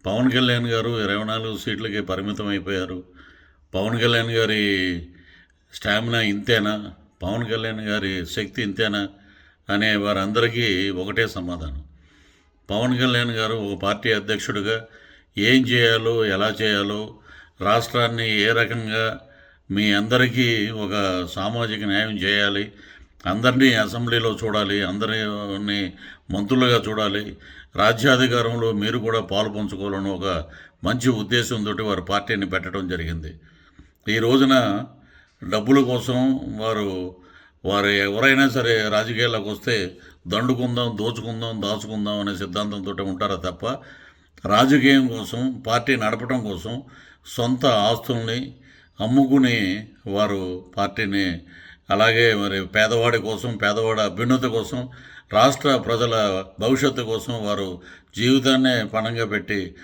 పవన్ కళ్యాణ్ గారు 24 సీట్లకి పరిమితం అయిపోయారు. పవన్ కళ్యాణ్ గారి స్టామినా ఇంతేనా? పవన్ కళ్యాణ్ గారి శక్తి ఇంతేనా? అనే వారందరికీ ఒకటే సమాధానం. పవన్ కళ్యాణ్ గారు ఒక పార్టీ అధ్యక్షుడిగా ఏం చేయాలో, ఎలా చేయాలో, రాష్ట్రాన్ని ఏ రకంగా మీ అందరికీ ఒక సామాజిక న్యాయం చేయాలి, అందరినీ అసెంబ్లీలో చూడాలి, అందరినీ మంత్రులుగా చూడాలి, రాజ్యాధికారంలో మీరు కూడా పాలు పంచుకోవాలని ఒక మంచి ఉద్దేశంతో వారు పార్టీని పెట్టడం జరిగింది. ఈ రోజున డబ్బుల కోసం వారు ఎవరైనా సరే రాజకీయాల్లోకి వస్తే దండుకుందాం, దోచుకుందాం, దాచుకుందాం అనే సిద్ధాంతంతో ఉంటారా తప్ప రాజకీయం కోసం, పార్టీ నడపడం కోసం సొంత ఆస్తుల్ని అమ్ముకుని వారు పార్టీని, అలాగే మరి పేదవాడి కోసం, పేదవాడి అభ్యున్నతి కోసం, రాష్ట్ర ప్రజల భవిష్యత్తు కోసం వారు జీవితాన్నే పణంగా పెట్టి